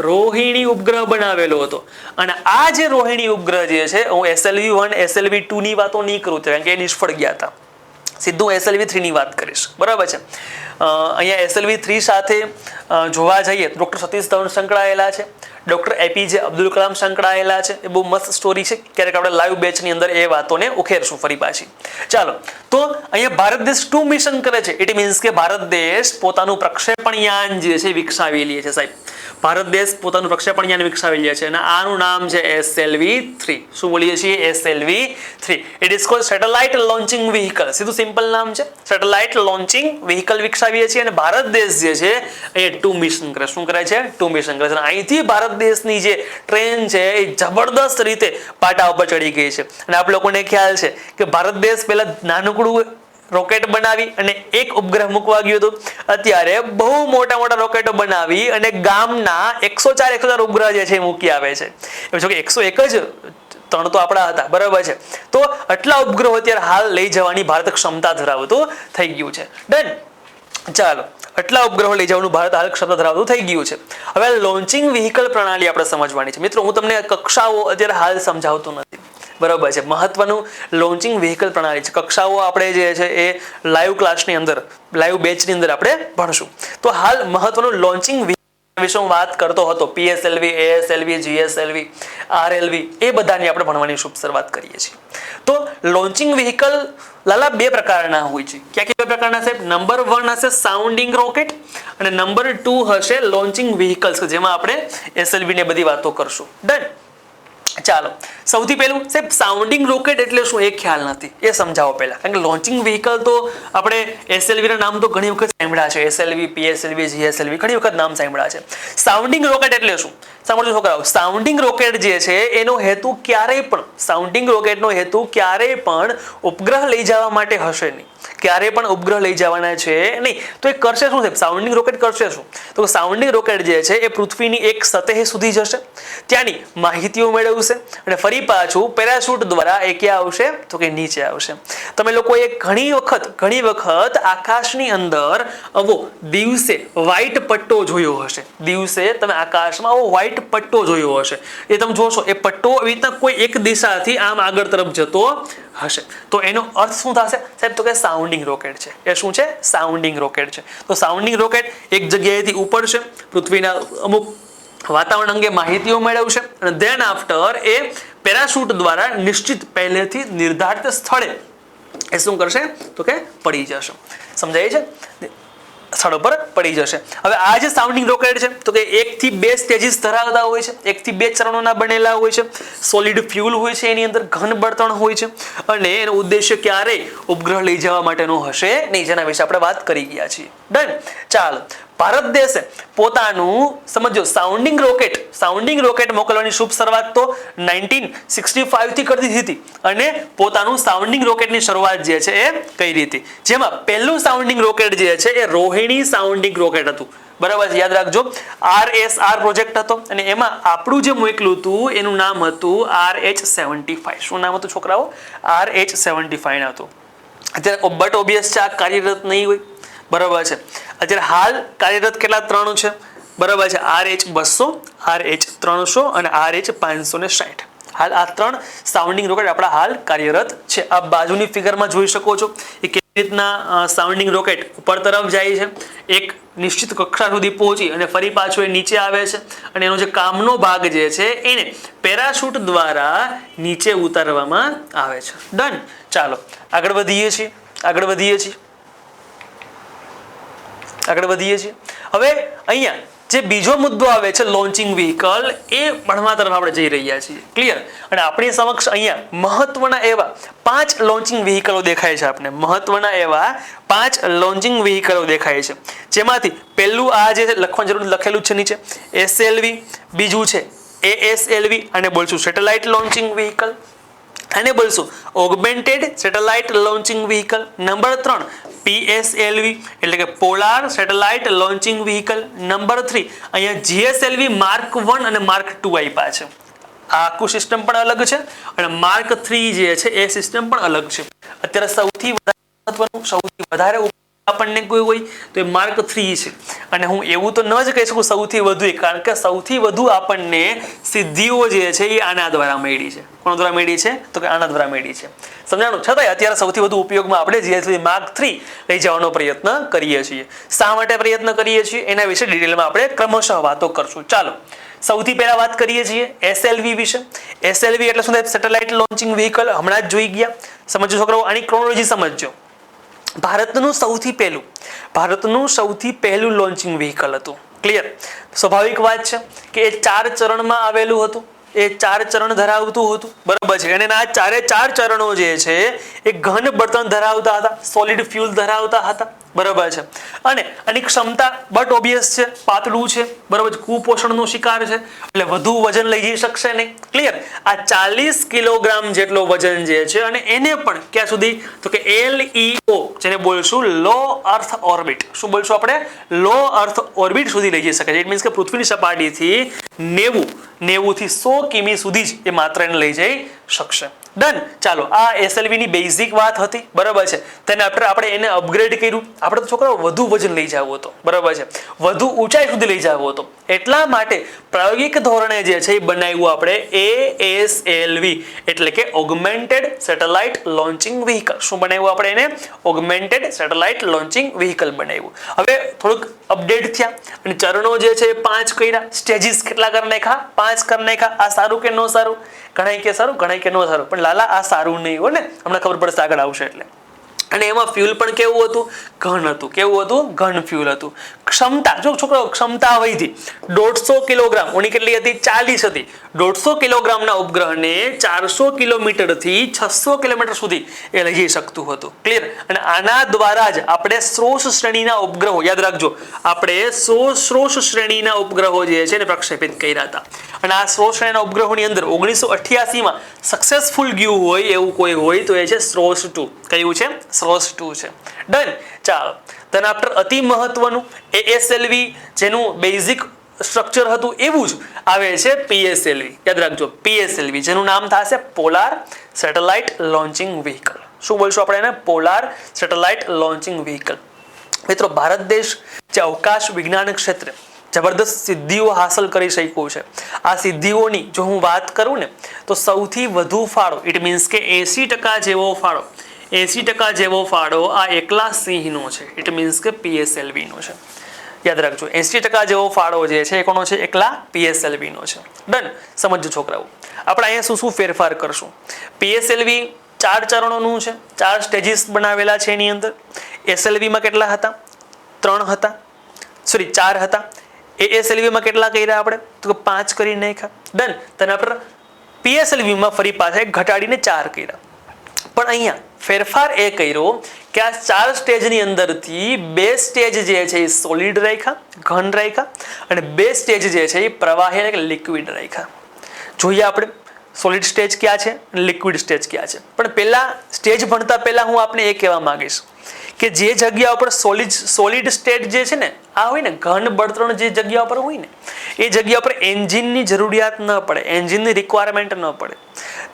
રોહિણી ઉપગ્રહ બનાવેલો હતો. અને આ જે રોહિણી ઉપગ્રહ જે છે, હું SLV1 SLV2 ની વાતો નહીં કરું કારણ કે એ નિષ્ફળ ગયા હતા, સીધું SLV3 ની વાત કરીશ. બરાબર છે. અહીંયા SLV3 સાથે જોવા જઈએ ડોક્ટર સતીશ ધવન સંકળાયેલા છે, ડોક્ટર APJ અબ્દુલ કલામ સંકળાયેલા છે. એ બહુ મસ્ત સ્ટોરી છે. ક્યારેક આપણે લાઈવ બેચની અંદર એ વાતોને ઉખેરશું ફરી પાછી. ચાલો તો અહીંયા ભારત દેશ 2 મિશન કરે છે. ઇટ મીન્સ કે ભારત દેશ પોતાનું પ્રક્ષેપણ યાન જે છે વિકસાવી લે છે સાહેબ. ભારત દેશ પોતાનું પ્રક્ષેપણ યાન વિકસાવી લે છે અને આનું નામ છે SLV3. શું બોલીએ છીએ? SLV3. It is called satellite launching vehicle. સીધું સિમ્પલ નામ છે, સેટેલાઇટ લોન્ચિંગ વ્હીકલ વિકસાવીએ છીએ અને ભારત દેશ જે છે એ 2 મિશન કરે. શું કરે છે? 2 મિશન કરે છે. અહીંથી ભારત દેશની જે ટ્રેન છે એ જબરદસ્ત રીતે પાટા ઉપર ચડી ગઈ છે. અને આપ લોકોને ખ્યાલ છે કે ભારત દેશ પહેલા નાનકડું રોકેટ બનાવી અને એક ઉપગ્રહ મૂકવા ગયું હતું. અત્યારે બહુ મોટા રોકેટો બનાવી અને ગામના 104 ઉપગ્રહ જે છે મૂકી આવે છે. એમ છો કે 101 જ 3 તો આપણા હતા. બરાબર છે. તો આટલા ઉપગ્રહો અત્યારે હાલ લઈ જવાની ભારત ક્ષમતા ધરાવતું થઈ ગયું છે. ડન. ચાલો આટલા ઉપગ્રહો લઈ જવાનું ભારત હાલ ક્ષમતા ધરાવતું થઈ ગયું છે. હવે લોન્ચિંગ વ્હીકલ પ્રણાલી આપણે સમજવાની છે. મિત્રો હું તમને કક્ષાઓ અત્યારે હાલ સમજાવતો નથી. બરાબર છે. મહત્વનું લોન્ચિંગ વ્હીકલ પ્રણાલી છે. કક્ષાઓ આપણે જે છે એ લાઈવ ક્લાસની અંદર લાઈવ બેચની અંદર આપણે ભણશું. તો હાલ મહત્વનું લોન્ચિંગ વિશે હું વાત કરતો હતો, PSLV, ASLV, GSLV, RLV, એ બધાની આપણે ભણવાની શુભ શરૂઆત કરીએ છીએ. તો લોન્ચિંગ વ્હીકલ લાલા બે પ્રકારના હોય છે. ક્યાં બે પ્રકારના છે? નંબર 1 હશે સાઉન્ડિંગ રોકેટ અને નંબર 2 હશે લોન્ચિંગ વ્હીકલ્સ, જેમાં આપણે SLV ને બધી વાતો કરશું. ડન. ચાલો, સૌથી પહેલું સાહેબ સાઉન્ડિંગ રોકેટ એટલે શું એ ખ્યાલ નથી, એ સમજાવો પહેલા. કારણ કે લોન્ચિંગ વ્હીકલ તો આપણે SLV ના નામ તો ઘણી વખત સાંભળ્યા છે, SLV, PSLV, GSLV ઘણી વખત નામ સાંભળ્યા છે. સાઉન્ડિંગ રોકેટ એટલે શું? સાંભળજો છોકરાઓ, સાઉન્ડિંગ રોકેટ જે છે એનો હેતુ ક્યારેય પણ, સાઉન્ડિંગ રોકેટનો હેતુ ક્યારેય પણ ઉપગ્રહ લઈ જવા માટે હશે નહીં. ક્યારે પણ ઉપગ્રહ લઈ જવાના છે નહીં. તો એ કરશે શું છે? સાઉન્ડિંગ રોકેટ કરશે શું? તો સાઉન્ડિંગ રોકેટ જે છે એ પૃથ્વીની એક સતહ સુધી જશે, ત્યાંની માહિતીઓ મેળવશે અને ફરી પાછું પેરાશૂટ દ્વારા એ ક્યાં આવશે? તો કે નીચે આવશે. તમે લોકોએ ઘણી વખત આકાશની અંદર આવો દિવસે વ્હાઈટ પટ્ટો જોયો હશે. દિવસે તમે આકાશમાં આવો વ્હાઈટ પટ્ટો જોયો હશે. એ તમે જોશો, એ પટ્ટો એવી રીતના કોઈ એક દિશાથી આમ આગળ તરફ જતો હશે. તો એનો અર્થ શું થશે સાહેબ? તો કે સાઉન્ડિંગ રોકેટ છે. એ શું છે? સાઉન્ડિંગ રોકેટ છે. તો સાઉન્ડિંગ રોકેટ એક જગ્યાએથી ઉપડશે, પૃથ્વીના અમુક વાતાવરણ અંગે માહિતીઓ મેળવશે અને ધેન આફ્ટર એ પેરાશૂટ દ્વારા નિશ્ચિત પહેલેથી નિર્ધારિત સ્થળે એ શું કરશે? તો કે પડી જશે. સમજાય છે? સ્થળો પર પડી જશે. હવે આ જે સાઉન્ડિંગ રોકેટ છે તો કે 1 થી 2 સ્ટેજીસ ધરાવતા હોય છે, 1 થી 2 ચરણોના બનેલા હોય છે. સોલિડ ફ્યુલ હોય છે, એની અંદર ઘન બળતણ હોય છે અને એનો ઉદ્દેશ્ય ક્યારેય ઉપગ્રહ લઈ જવા માટેનો હશે નહીં, જેના વિશે આપણે વાત કરી ગયા છીએ. ડન. ચાલો, ભારત દેશે પોતાનું સમજો સાઉન્ડિંગ રોકેટ મોકલવાની શુભ શરૂઆત તો 1965 થી કરી દીધી હતી અને પોતાનું સાઉન્ડિંગ રોકેટની શરૂઆત જે છે એ કઈ રીતે, જેમાં પહેલું સાઉન્ડિંગ રોકેટ જે છે એ રોહિણી સાઉન્ડિંગ રોકેટ હતું. બરાબર છે? યાદ રાખજો, RSR પ્રોજેક્ટ હતો અને એમાં આપણું જે મોકલું હતું એનું નામ હતું RH-75. શું નામ હતું છોકરાઓ? RH-75 ના હતું. અત્યારે બટ ઓબ્વિયસ છે આ કાર્યરત નહીં હોય. બરાબર છે? અત્યારે હાલ કાર્યરત કેટલા? 3 છે. બરાબર છે? RH-200, RH-300 અને RH-560. હાલ આ 3 સાઉન્ડિંગ રોકેટ આપણા હાલ કાર્યરત છે. આ બાજુની ફિગરમાં જોઈ શકો છો એ કેવી રીતના સાઉન્ડિંગ રોકેટ ઉપર તરફ જાય છે, એક નિશ્ચિત કક્ષા સુધી પહોંચી અને ફરી પાછો એ નીચે આવે છે અને એનો જે કામનો ભાગ જે છે એને પેરાશૂટ દ્વારા નીચે ઉતારવામાં આવે છે. ડન. ચાલો, આગળ વધીએ છીએ. હવે અહીંયા જે બીજો મુદ્દો આવે છે લોન્ચિંગ વ્હીકલ, એ ભણવા તરફ આપણે જઈ રહ્યા છીએ. ક્લિયર? અને આપણી સમક્ષ અહીંયા મહત્વના એવા 5 લોન્ચિંગ વ્હીકલો દેખાય છે. આપણે મહત્વના એવા 5 લોન્ચિંગ વ્હીકલો દેખાય છે, જેમાંથી પહેલું આ જે લખવાની જરૂર લખેલું છે નીચે SLV, બીજું છે ASLV અને બોલશું સેટેલાઇટ લોન્ચિંગ વ્હીકલ, અને બોલશું augmented satellite launching vehicle. Number 3 PSLV એટલે કે polar satellite launching vehicle. Number 3 અહીંયા GSLV Mark 1 અને Mark 2 આપ્યા છે. આ આખું સિસ્ટમ પણ અલગ છે અને Mark 3 જે છે એ સિસ્ટમ પણ અલગ છે. અત્યારે સૌથી વધારે આપણને કોઈ હોય તો એ Mark 3 છે અને હું એવું તો ન જ કહી શકું સૌથી વધુ, કારણ કે સૌથી વધુ આપણને સિદ્ધિઓ જે છે એ આના દ્વારા મળી છે. કોના દ્વારા મળી છે? તો કે આના દ્વારા મળી છે. સમજાણું? છતાંય અત્યારે સૌથી વધુ ઉપયોગમાં આપણે GSLV Mark 3 લઈ જવાનો પ્રયત્ન કરીએ છીએ. શા માટે પ્રયત્ન કરીએ છીએ એના વિશે ડિટેલમાં આપણે ક્રમશઃ વાતો કરશું. ચાલો, સૌથી પહેલા વાત કરીએ છીએ SLV વિશે. SLV એટલે શું થાય? Satellite launching vehicle. હમણાં જ જોઈ ગયા. સમજો છોકરાઓ, આની ક્રોનોલોજી સમજજો. ભારતનું સૌથી પહેલું લોન્ચિંગ વ્હીકલ હતું. ક્લિયર? સ્વાભાવિક વાત છે કે એ 4 ચરણમાં આવેલું હતું, એ 4 ચરણ ધરાવતું હતું. બરાબર છે? અને આ 4 ચરણો જે છે એ ઘન બળતણ ધરાવતા હતા, સોલિડ ફ્યુલ ધરાવતા હતા. બરાબર છે? અને આની ક્ષમતા બટ ઓબ્વિયસ છે, પાતળું છે. બરાબર છે? કુપોષણનો શિકાર છે એટલે વધુ વજન લઈ જઈ શકશે નહીં. ક્લિયર? આ 40 કિલોગ્રામ જેટલો વજન જે છે અને એને પણ ક્યાં સુધી? તો કે LEO, જેને બોલશું લો અર્થ ઓર્બિટ. શું બોલશું આપણે? લો અર્થ ઓર્બિટ સુધી લઈ જઈ શકે છે. ઇટ મીન્સ કે પૃથ્વીની સપાટીથી 90 થી 100 કિમી સુધી જ એ માત્ર એને લઈ જઈ શકશે. ડન. ચાલો, આ એસએલવી ની બેઝિક વાત હતી, બરાબર છે. તેને આપણે એને અપગ્રેડ કર્યું. આપણે તો છોકરાઓ વધુ વજન લઈ જવું હતો, બરાબર છે, વધુ ઊંચાઈ સુધી લઈ જવું હતો. એટલા માટે પ્રાયોગિક ધોરણે જે છે એ બનાવ્યું આપણે ASLV, એટલે કે ઓગમેન્ટેડ સેટેલાઇટ લોન્ચિંગ વ્હીકલ. શું બનાવ્યું આપણે એને? ઓગમેન્ટેડ સેટેલાઇટ લોન્ચિંગ વ્હીકલ બનાવ્યું. હવે થોડુંક અપડેટ થયા અને ચરણો જે છે એ 5 કર્યા. સ્ટેજીસ કેટલા કરી નાખ્યા? 5 કરી નાખ્યા. આ સારું કે ન સારું? ઘણા કે સારું, ઘણા કે ન સારું, પણ લાલા આ સારું નહીં હોય ને, હમણાં ખબર પડશે આગળ આવશે એટલે. અને એમાં ફ્યુલ પણ કેવું હતું? ઘન હતું. કેવું હતું? ઘન ફ્યુલ હતું. ક્ષમતા, જો છોકરાઓ ક્ષમતા વધી 150 કિલોગ્રામ, ઓની કેટલી હતી? 40 હતી. 150 કિલોગ્રામના ઉપગ્રહને 400 કિલોમીટરથી 600 કિલોમીટર સુધી એ લઈ જઈ શકતું હતું. ક્લિયર? અને આના દ્વારા જ આપણે સ્રોત શ્રેણીના ઉપગ્રહો, યાદ રાખજો, આપણે સ્રોત શ્રેણીના ઉપગ્રહો જે છે એને પ્રક્ષેપિત કર્યા હતા. અને આ સ્રોત શ્રેણીના ઉપગ્રહોની અંદર 1988માં સક્સેસફુલ ગયું હોય એવું કોઈ હોય તો એ છે સ્રોત 2. કયું છે? સ્રોત 2 છે. ડન. ચાલો, તેના આફ્ટર અતિ મહત્વનું ASLV જેનું બેઝિક સ્ટ્રક્ચર હતું એવું જ આવે છે PSLV. યાદ રાખજો, PSLV જેનું નામ થશે પોલાર સેટેલાઇટ લોન્ચિંગ વ્હીકલ. શું બોલશું આપણે એને? Polar satellite launching vehicle. મિત્રો, ભારત દેશ જે અવકાશ વિજ્ઞાન ક્ષેત્રે જબરદસ્ત સિદ્ધિઓ હાંસલ કરી શક્યું છે. આ સિદ્ધિઓની જો હું વાત કરું ને તો સૌથી વધુ ફાળો, ઇટ મીન્સ કે 80% જેવો ફાળો, 80% જેવો ફાળો આ એકલા સિંહનો છે. ઇટ મીન્સ કે PSLV નો છે. યાદ રાખજો, 80% જેવો ફાળો જે છે એ કોનો છે? એકલા PSLV નો છે. ડન. સમજો છોકરાઓ, આપણે અહીંયા શું શું ફેરફાર કરશું? PSLV 4 ચરણોનું છે, 4 સ્ટેજીસ બનાવેલા છે એની અંદર. SLV માં કેટલા હતા? 3 હતા, સોરી 4 હતા. ASLV માં કેટલા કર્યા આપણે? તો 5 કરી નાખ્યા. ડન. તેને આપણે PSLV માં ફરી પાછા ઘટાડીને 4 કર્યા. પણ અહીંયા ફેરફાર એ કર્યો કે આ 4 સ્ટેજની અંદરથી 2 સ્ટેજ જે છે એ સોલિડ રાખ્યા, ઘન રાખ્યા, અને 2 સ્ટેજ જે છે એ પ્રવાહી એટલે કે લિક્વિડ રાખ્યા. જોઈએ આપણે સોલિડ સ્ટેજ ક્યાં છે, લિક્વિડ સ્ટેજ ક્યાં છે. પણ પહેલા સ્ટેજ ભણતા પહેલા હું આપને એ કહેવા માંગીશ કે જે જગ્યા ઉપર સોલિડ સ્ટેટ જે છે ને, આ હોય ને ઘન બળતણ જે જગ્યા ઉપર હોય ને, એ જગ્યા પર એન્જિનની જરૂરિયાત ન પડે, એન્જિનની રિક્વાયરમેન્ટ ન પડે.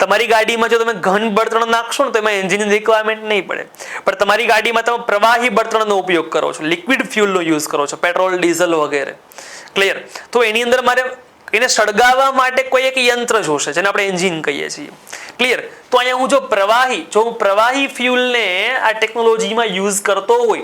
તમારી ગાડીમાં જો તમે ઘન બળતણ નાખશો ને તો એમાં એન્જિનની રિક્વાયરમેન્ટ નહીં પડે. પણ તમારી ગાડીમાં તમે પ્રવાહી બળતણનો ઉપયોગ કરો છો, લિક્વિડ ફ્યુલનો યુઝ કરો છો, પેટ્રોલ, ડીઝલ વગેરે. ક્લિયર? તો એની અંદર મારે એને સળગાવવા માટે કોઈ એક યંત્ર જોશે જેને આપણે એન્જિન કહીએ છીએ. ક્લિયર? તો અહીંયા હું જો પ્રવાહી ફ્યુલને આ ટેકનોલોજીમાં યુઝ કરતો હોય,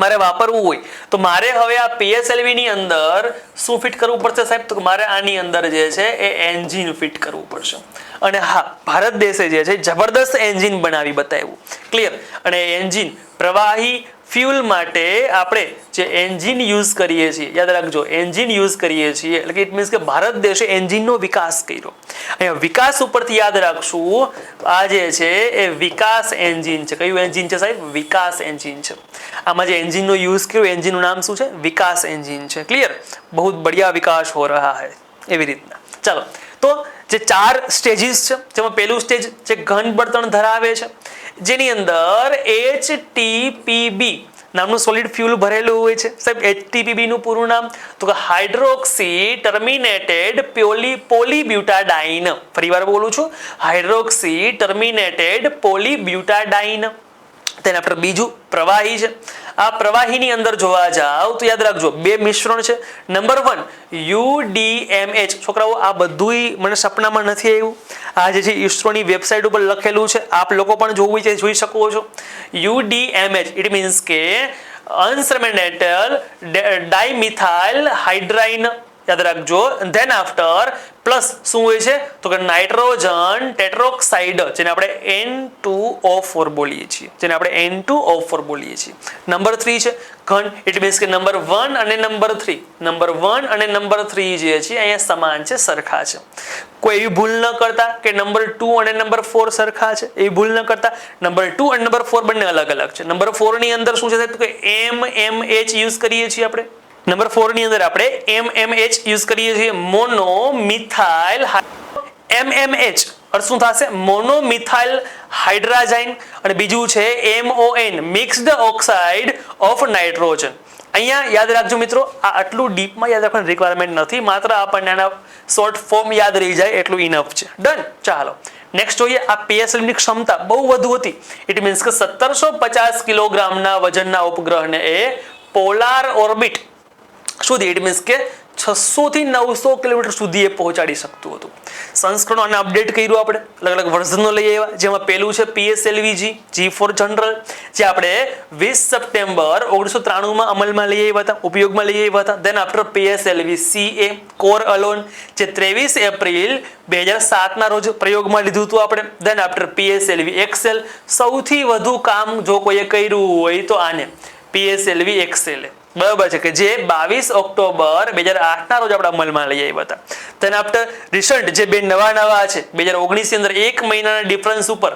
મારે વાપરવું હોય, તો મારે હવે આ PSLV ની અંદર શું ફિટ કરવું પડશે સાહેબ? તો મારે આની અંદર જે છે એ એન્જિન ફિટ કરવું પડશે. અને હા, ભારત દેશે જે છે જબરદસ્ત એન્જિન બનાવી બતાવ્યું. ક્લિયર? અને એન્જિન પ્રવાહી ફ્યુલ માટે આપણે જે એન્જિન યુઝ કરીએ છીએ, યાદ રાખજો, એન્જિન યુઝ કરીએ છીએ એટલે કે ઇટ મીન્સ કે ભારત દેશે એન્જિનનો વિકાસ કર્યો. અહીંયા વિકાસ ઉપરથી યાદ રાખશું, આ જે છે એ વિકાસ એન્જિન છે. કયું એન્જિન છે સાહેબ? વિકાસ એન્જિન છે. આમાં જે એન્જિનનો યુઝ કર્યો, એન્જિનનું નામ શું છે? વિકાસ એન્જિન છે. ક્લિયર? બહુ બઢિયા વિકાસ હો રહા હૈ. એવી રીતના. ચાલો, તો જે 4 સ્ટેજીસ છે, જેમાં પહેલું સ્ટેજ જે ઘન બળતણ ધરાવે છે, જેની અંદર HTPB નામનું સોલિડ ફ્યુલ ભરેલું હોય છે. સાહેબ, HTPB નું પૂરું નામ તો કે હાઇડ્રોક્સી ટર્મિનેટેડ પોલીબ્યુટાડાઇન. ફરીવાર બોલું છું, હાઇડ્રોક્સી ટર્મિનેટેડ પોલીબ્યુટાડાઇન. તેના પર બીજું પ્રવાહી છે. આ પ્રવાહીની અંદર જોવા જાવ તો યાદ રાખજો 2 મિશ્રણ છે. Number 1 UDMH. છોકરાઓ, આ બધુંય મને સપનામાં નથી આવ્યું. આ જે છે ઇસરોની વેબસાઇટ ઉપર લખેલું છે, આપ લોકો પણ જોવું છે, જોઈ શકો છો. UDMH ઇટ મીન્સ કે અનસર્મેન્ટેડ ડાયમિથાઇલ હાઇડ્રાઇન. યાદ રાખજો. ધેન આફ્ટર પ્લસ શું હોય છે? તો કે નાઇટ્રોજન ટેટ્રોક્સાઇડ, જેને આપણે N2O4 બોલીએ છીએ, નંબર 3 છે ઘન. ઇટ મીન્સ કે નંબર 1 અને નંબર 3, નંબર 1 અને નંબર 3 જે છે અહીંયા સમાન છે, સરખા છે. કોઈ એવી ભૂલ ન કરતા કે નંબર 2 અને નંબર 4 સરખા છે, એવી ભૂલ ન કરતા. નંબર 2 અને નંબર 4 બંને અલગ અલગ છે. નંબર 4 ની અંદર શું છે? તો કે MMH યુઝ કરીએ છીએ આપણે. નંબર 4 ની અંદર આપણે MMH યુઝ કરીએ છીએ, મોનો મિથાઇલ. MMH અર્થ શું થશે? Mono methyl hydrazine. અને બીજું છે MON, mixed oxide of nitrogen. અહીંયા યાદ રાખજો મિત્રો, આ આટલું ડીપમાં યાદ રાખવાની રિક્વાયરમેન્ટ નથી, માત્ર આપણને આના શોર્ટ ફોર્મ યાદ રહી જાય એટલું ઇનફ છે. ડન. ચાલો, નેક્સ્ટ જોઈએ આ PSLV ની ક્ષમતા બહુ વધુ હતી. ઇટ મીન્સ કે 1750 કિલોગ્રામના વજનના ઉપગ્રહને એ પોલાર ઓર્બિટ સુધી ઇટ મીન્સ કે 600 થી 900 કિલોમીટર સુધી એ પહોંચાડી શકતું હતું. સંસ્કરણો આને અપડેટ કર્યું આપણે, અલગ અલગ વર્ઝનો લઈ આવ્યા, જેમાં પહેલું છે PSLV-G, G for General, જે આપણે 20 સપ્ટેમ્બર 1993 માં અમલમાં લઈ આવ્યા હતા, ઉપયોગમાં લઈ આવ્યા હતા. Then after PSLV-CA, core alone, જે 23 એપ્રિલ 2007 ના રોજ પ્રયોગમાં લીધું હતું આપણે. દેન આફ્ટર PSLV-XL, સૌથી વધુ કામ જો કોઈએ કર્યું હોય તો આને PSLV-XL, બરાબર છે, કે જે 22 ઓક્ટોબર 2008 ના રોજ આપણે અમલમાં લઈ આવ્યા હતા. તેના આફ્ટર રિસન્ટ જે બે નવા છે 2019 ની અંદર 1 મહિનાના ડિફરન્સ ઉપર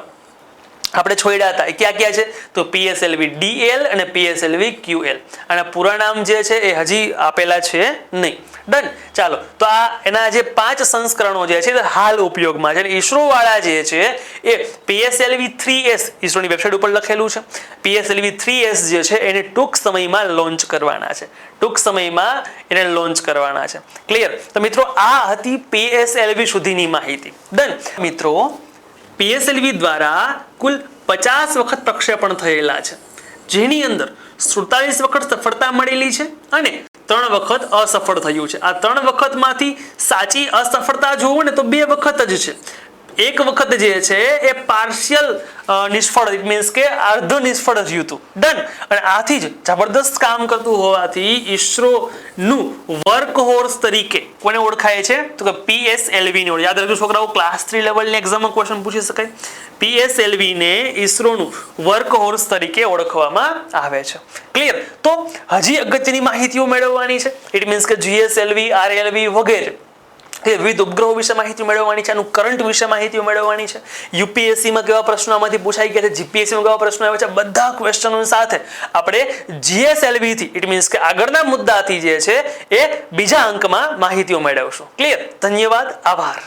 આપણે છોડ્યા હતા, એ ક્યાં છે તો PSLV-DL અને PSLV-QL. અને પૂરા નામ જે છે એ હજી આપેલા છે નહીં. ડન. ચાલો, તો આ એના જે 5 સંસ્કરણો જે છે હાલ ઉપયોગમાં છે. ઈસરો વાળા જે છે એ PSLV-3S ઈસરોની વેબસાઇટ ઉપર લખેલું છે. PSLV-3S જે છે એને ટૂંક સમયમાં લોન્ચ કરવાના છે. ક્લિયર? તો મિત્રો આ હતી PSLV સુધીની માહિતી. ડન. મિત્રો PSLV દ્વારા કુલ 50 વખત પ્રક્ષેપણ થયેલા છે, જેની અંદર 47 વખત સફળતા મળેલી છે અને 3 વખત અસફળ થયું છે. આ 3 વખતમાંથી સાચી અસફળતા જોવો ને તો 2 વખત જ છે. એક વખત જે છે એ પાર્શિયલ નિષ્ફળ, ઇટ મીન્સ કે અર્ધ નિષ્ફળ થયું હતું. ડન. અને આથી જ જબરદસ્ત કામ કરતું હોવાથી ઈસરોનું વર્ક હોર્સ તરીકે કોને ઓળખાય છે તો કે PSLV ને. યાદ રાખજો છોકરાઓ, ક્લાસ 3 લેવલની એક્ઝામમાં ક્વેશ્ચન પૂછી શકાય. PSLV ને ઈસરોનું વર્ક હોર્સ તરીકે ઓળખવામાં આવે છે. ક્લિયર? તો હજી અગત્યની માહિતીઓ મેળવવાની છે. ઇટ મીન્સ કે GSLV, RLV વગેરે વિવિધ ઉપગ્રહો વિશે માહિતી મેળવવાની છે, આનું કરંટ વિશે માહિતીઓ મેળવવાની છે. UPSC-માં કેવા પ્રશ્નો આમાંથી પૂછાઈ ગયા છે, GPSC-માં કેવા પ્રશ્નો આવ્યા છે, બધા ક્વેશ્ચનો સાથે આપણે GSLV થી ઇટ મીન્સ કે આગળના મુદ્દાથી જે છે એ બીજા અંકમાં માહિતીઓ મેળવશું. ક્લિયર? ધન્યવાદ, આભાર.